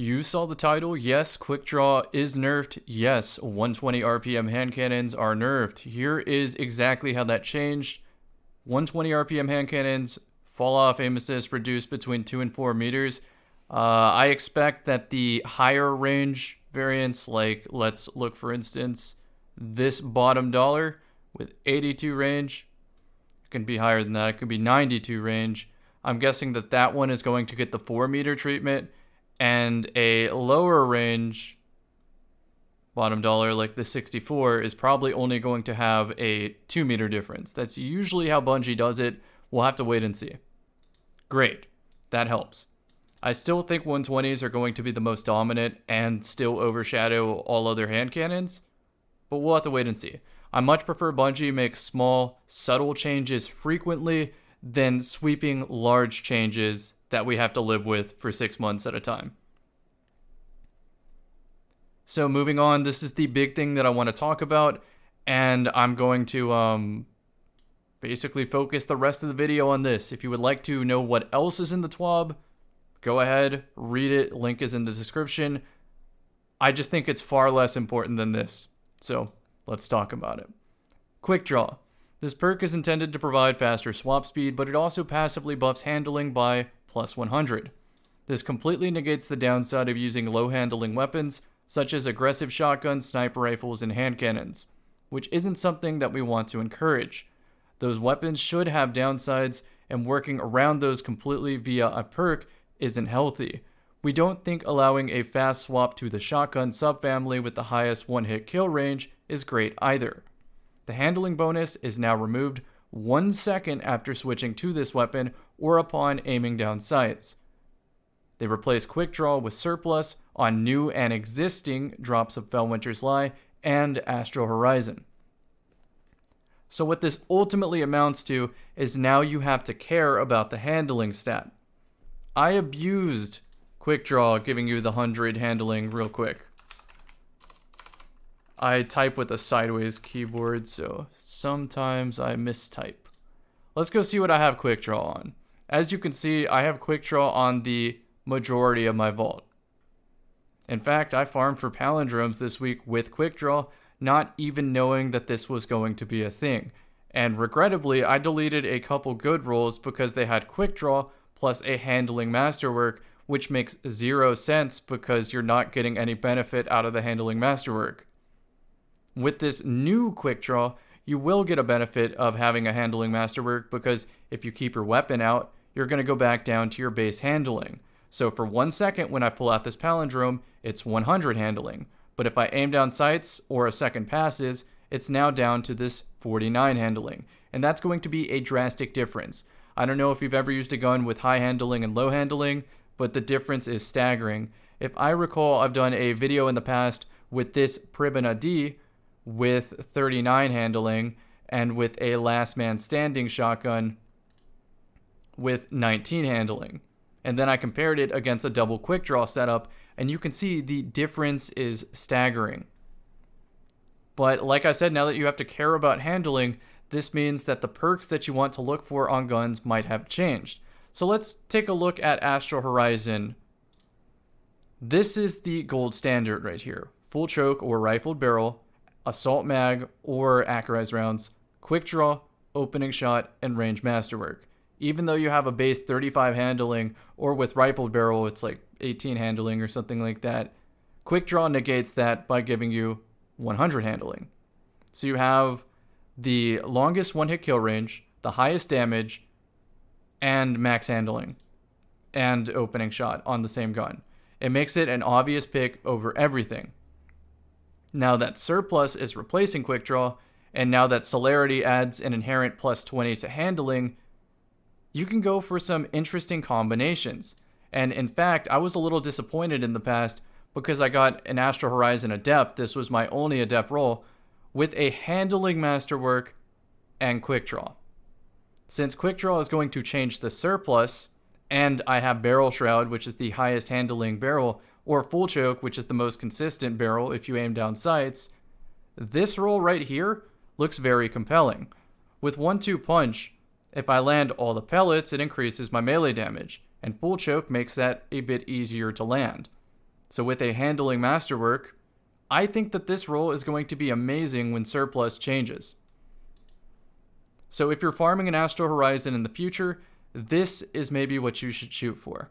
You saw the title. Yes, quick draw is nerfed. Yes, 120 RPM hand cannons are nerfed. Here is exactly how that changed. 120 RPM hand cannons, fall off aim assist reduced between 2 and 4 meters. I expect that the higher range variants, like let's look for instance, this bottom dollar with 82 range, it can be higher than that. It could be 92 range. I'm guessing that that one is going to get the 4 meter treatment, and a lower range bottom dollar like the 64 is probably only going to have a 2 meter difference. That's usually how Bungie does it. We'll have to wait and see. Great. That helps. I still think 120s are going to be the most dominant and still overshadow all other hand cannons, but we'll have to wait and see. I much prefer Bungie makes small, subtle changes frequently than sweeping large changes that we have to live with for 6 months at a time. So moving on, this is the big thing that I want to talk about, and I'm going to basically focus the rest of the video on this. If you would like to know what else is in the TWAB, go ahead, read it. Link is in the description. I just think it's far less important than this. So let's talk about it. Quick Draw. This perk is intended to provide faster swap speed, but it also passively buffs handling by plus 100. This completely negates the downside of using low handling weapons, such as aggressive shotguns, sniper rifles, and hand cannons, which isn't something that we want to encourage. Those weapons should have downsides, and working around those completely via a perk isn't healthy. We don't think allowing a fast swap to the shotgun subfamily with the highest one-hit kill range is great either. The handling bonus is now removed 1 second after switching to this weapon or upon aiming down sights. They replace Quick Draw with Surplus on new and existing drops of Felwinter's Lie and Astral Horizon. So what this ultimately amounts to is now you have to care about the handling stat. I abused Quick Draw giving you the 100 handling real quick. I type with a sideways keyboard, so sometimes I mistype. Let's go see what I have Quick Draw on. As you can see, I have Quick Draw on the majority of my vault. In fact, I farmed for palindromes this week with Quick Draw, not even knowing that this was going to be a thing. And regrettably, I deleted a couple good rolls because they had Quick Draw plus a handling masterwork, which makes 0 sense because you're not getting any benefit out of the handling masterwork. With this new Quick Draw, you will get a benefit of having a handling masterwork because if you keep your weapon out, you're going to go back down to your base handling. So for 1 second when I pull out this palindrome, it's 100 handling. But if I aim down sights or a second passes, it's now down to this 49 handling. And that's going to be a drastic difference. I don't know if you've ever used a gun with high handling and low handling, but the difference is staggering. If I recall, I've done a video in the past with this Pribina D with 39 handling and with a last man standing shotgun with 19 handling. And then I compared it against a double quick draw setup, and you can see the difference is staggering. But like I said, now that you have to care about handling, this means that the perks that you want to look for on guns might have changed. So let's take a look at Astral Horizon. This is the gold standard right here. Full choke or rifled barrel, assault mag or accurized rounds, quick draw, opening shot, and range masterwork. Even though you have a base 35 handling, or with rifled barrel it's like 18 handling or something like that, quick draw negates that by giving you 100 handling. So you have the longest one-hit kill range, the highest damage, and max handling, and opening shot on the same gun. It makes it an obvious pick over everything. Now that Surplus is replacing Quick Draw, and now that Celerity adds an inherent plus 20 to handling, you can go for some interesting combinations. And in fact, I was a little disappointed in the past because I got an Astral Horizon Adept, this was my only Adept roll, with a handling masterwork and Quick Draw. Since Quick Draw is going to change the Surplus, and I have Barrel Shroud, which is the highest handling barrel, or Full Choke, which is the most consistent barrel if you aim down sights, this roll right here looks very compelling. With 1-2 punch, if I land all the pellets, it increases my melee damage, and Full Choke makes that a bit easier to land. So with a handling masterwork, I think that this role is going to be amazing when surplus changes. So if you're farming an Astral Horizon in the future, this is maybe what you should shoot for.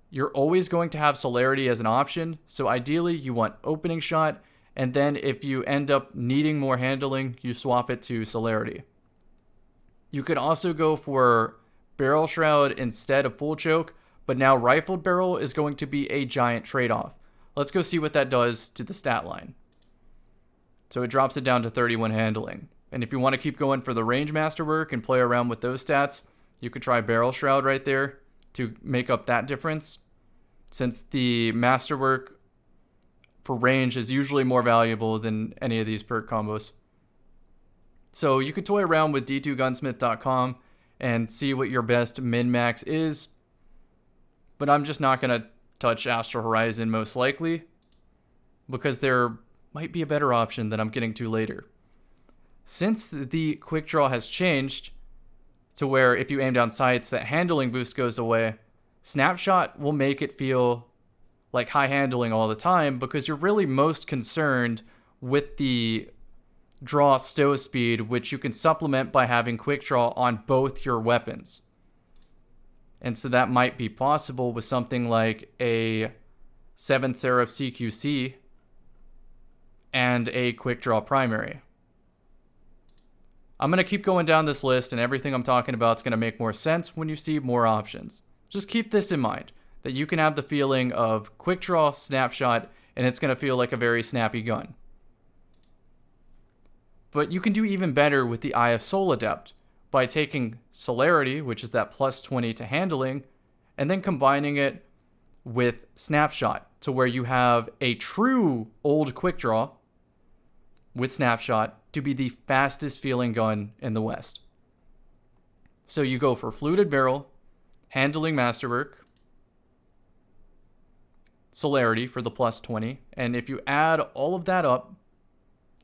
You're always going to have celerity as an option, so ideally you want opening shot, and then if you end up needing more handling, you swap it to celerity. You could also go for barrel shroud instead of full choke, but now rifled barrel is going to be a giant trade-off. Let's go see what that does to the stat line. So it drops it down to 31 handling. And if you want to keep going for the range masterwork and play around with those stats, you could try barrel shroud right there to make up that difference, since the masterwork for range is usually more valuable than any of these perk combos. So you could toy around with d2gunsmith.com and see what your best min-max is, but I'm just not going to touch Astral Horizon most likely, because there might be a better option that I'm getting to later. Since the quick draw has changed to where if you aim down sights, that handling boost goes away, Snapshot will make it feel like high handling all the time, because you're really most concerned with the draw stow speed, which you can supplement by having quick draw on both your weapons. And so that might be possible with something like a 7th Seraph CQC and a quick draw primary. I'm going to keep going down this list, and everything I'm talking about is going to make more sense when you see more options. Just keep this in mind, that you can have the feeling of quick draw, snapshot, and it's going to feel like a very snappy gun. But you can do even better with the Eye of Soul Adept by taking celerity, which is that plus 20 to handling, and then combining it with snapshot to where you have a true old quick draw with snapshot to be the fastest feeling gun in the West. So you go for fluted barrel, handling masterwork, celerity for the plus 20, and if you add all of that up,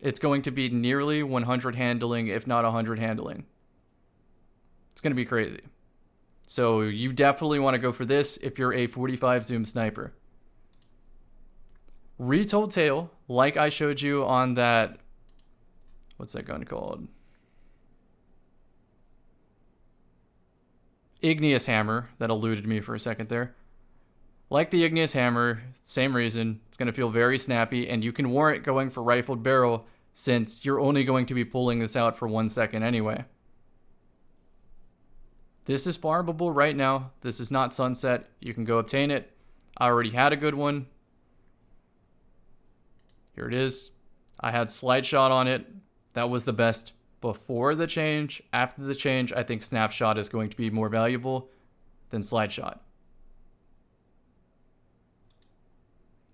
it's going to be nearly 100 handling, if not 100 handling. It's going to be crazy. So you definitely want to go for this if you're a 45 zoom sniper. Retold tail, like I showed you on that, what's that gun called? Igneous Hammer, that eluded me for a second there. Like the Igneous Hammer, same reason, it's going to feel very snappy, and you can warrant going for rifled barrel since you're only going to be pulling this out for 1 second anyway. This is farmable right now. This is not sunset. You can go obtain it. I already had a good one. Here it is. I had slide shot on it. That was the best before the change. After the change, I think snapshot is going to be more valuable than slide shot.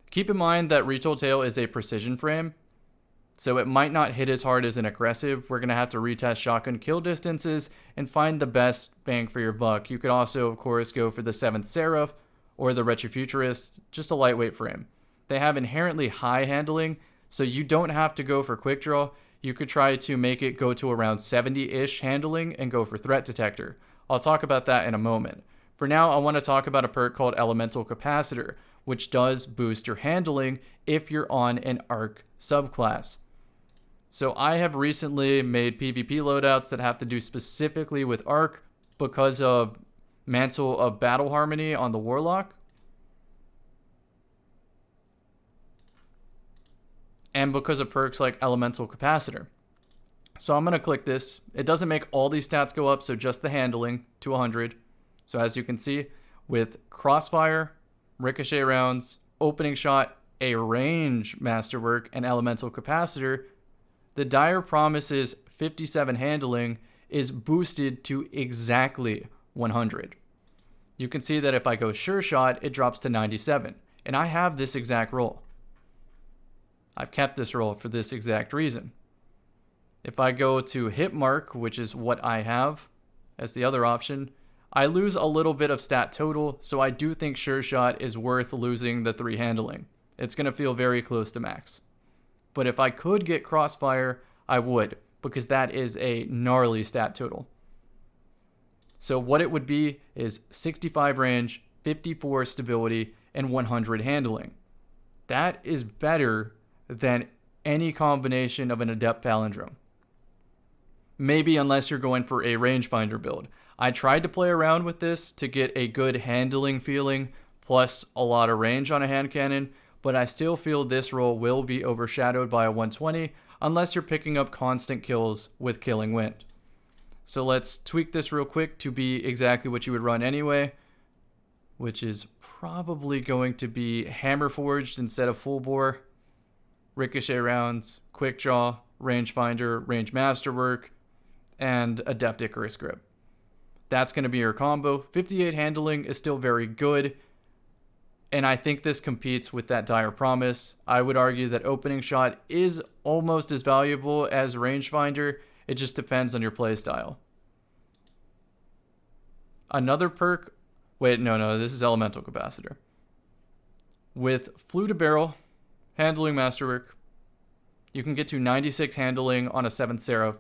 Keep in mind that retold tail is a precision frame, so it might not hit as hard as an aggressive. We're going to have to retest shotgun kill distances and find the best bang for your buck. You could also, of course, go for the 7th Seraph or the Retrofuturist, just a lightweight frame. They have inherently high handling, so you don't have to go for quick draw. You could try to make it go to around 70-ish handling and go for threat detector. I'll talk about that in a moment. For now, I want to talk about a perk called Elemental Capacitor, which does boost your handling if you're on an arc subclass. So I have recently made PvP loadouts that have to do specifically with arc because of Mantle of Battle Harmony on the Warlock. And because of perks like Elemental Capacitor. So I'm going to click this. It doesn't make all these stats go up, so just the handling to 100. So as you can see, with Crossfire, Ricochet rounds, Opening Shot, a range masterwork, and Elemental Capacitor, the Dire Promises 57 handling is boosted to exactly 100. You can see that if I go Sure Shot, it drops to 97. And I have this exact roll. I've kept this roll for this exact reason. If I go to Hit Mark, which is what I have as the other option, I lose a little bit of stat total, so I do think Sure Shot is worth losing the 3 handling. It's going to feel very close to max. But if I could get Crossfire, I would, because that is a gnarly stat total. So what it would be is 65 range, 54 stability, and 100 handling. That is better than any combination of an adept palindrome. Maybe unless you're going for a rangefinder build. I tried to play around with this to get a good handling feeling plus a lot of range on a hand cannon, but I still feel this roll will be overshadowed by a 120 unless you're picking up constant kills with Killing Wind. So let's tweak this real quick to be exactly what you would run anyway, which is probably going to be Hammer Forged instead of Full Bore, Ricochet rounds, Quick Draw, Rangefinder, Range Masterwork, and Adept Icarus Grip. That's going to be your combo. 58 handling is still very good, and I think this competes with that Dire Promise. I would argue that Opening Shot is almost as valuable as Rangefinder. It just depends on your playstyle. Another perk... Wait, no, this is Elemental Capacitor. With Flute to Barrel, Handling Masterwork, you can get to 96 handling on a 7th Seraph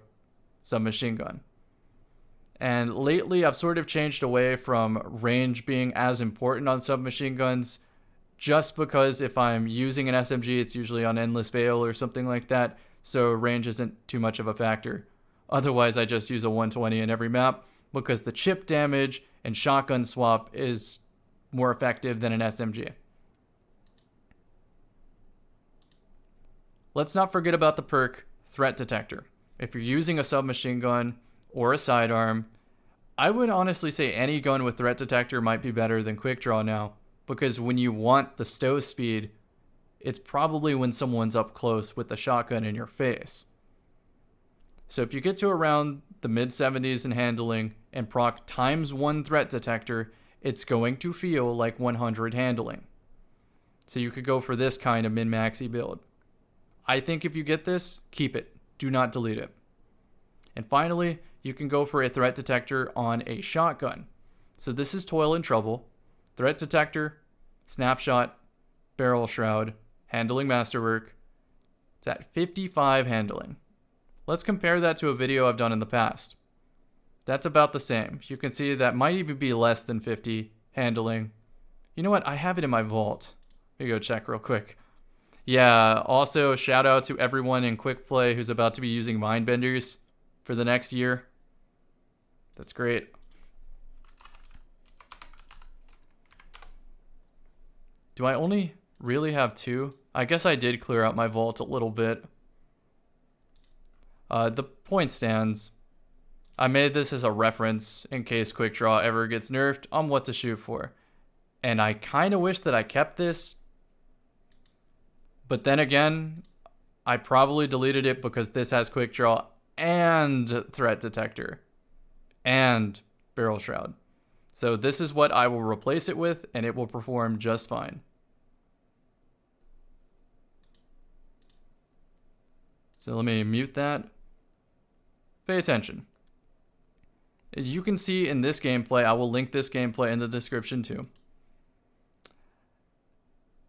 submachine gun. And lately, I've sort of changed away from range being as important on submachine guns, just because if I'm using an SMG, it's usually on Endless Veil or something like that, so range isn't too much of a factor. Otherwise, I just use a 120 in every map, because the chip damage and shotgun swap is more effective than an SMG. Let's not forget about the perk Threat Detector. If you're using a submachine gun or a sidearm, I would honestly say any gun with Threat Detector might be better than Quick Draw now, because when you want the stow speed, it's probably when someone's up close with the shotgun in your face. So if you get to around the mid-70s in handling and proc ×1 Threat Detector, it's going to feel like 100 handling. So you could go for this kind of min-maxy build. I think if you get this, keep it. Do not delete it. And finally, you can go for a Threat Detector on a shotgun. So this is Toil and Trouble, Threat Detector, Snapshot, Barrel Shroud, Handling Masterwork. It's at 55 handling. Let's compare that to a video I've done in the past. That's about the same. You can see that might even be less than 50 handling. You know what? I have it in my vault. Let me go check real quick. Yeah, also shout out to everyone in Quick Play who's about to be using Mindbenders for the next year. That's great. Do I only really have 2? I guess I did clear out my vault a little bit. The point stands. I made this as a reference in case Quick Draw ever gets nerfed on what to shoot for. And I kind of wish that I kept this. But then again, I probably deleted it because this has Quick Draw and Threat Detector and Barrel Shroud. So this is what I will replace it with, and it will perform just fine. So let me mute that. Pay attention. As you can see in this gameplay, I will link this gameplay in the description too,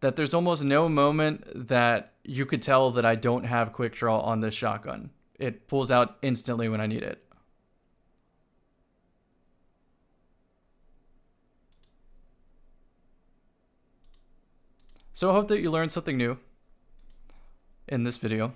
that there's almost no moment that you could tell that I don't have Quick Draw on this shotgun. It pulls out instantly when I need it. So I hope that you learned something new in this video.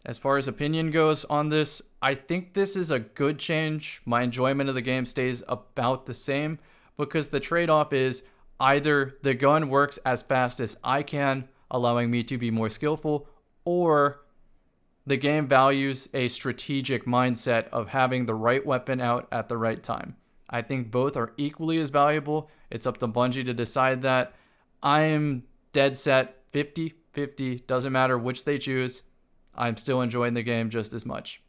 As far as opinion goes on this, I think this is a good change. My enjoyment of the game stays about the same because the trade-off is either the gun works as fast as I can, allowing me to be more skillful, or the game values a strategic mindset of having the right weapon out at the right time. I think both are equally as valuable. It's up to Bungie to decide that. I am dead set 50-50. Doesn't matter which they choose. I'm still enjoying the game just as much.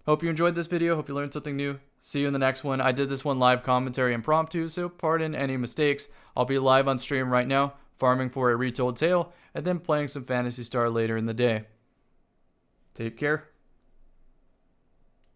Hope you enjoyed this video. Hope you learned something new. See you in the next one. I did this one live commentary impromptu, so pardon any mistakes. I'll be live on stream right now, farming for a retold tale, and then playing some Phantasy Star later in the day. Take care.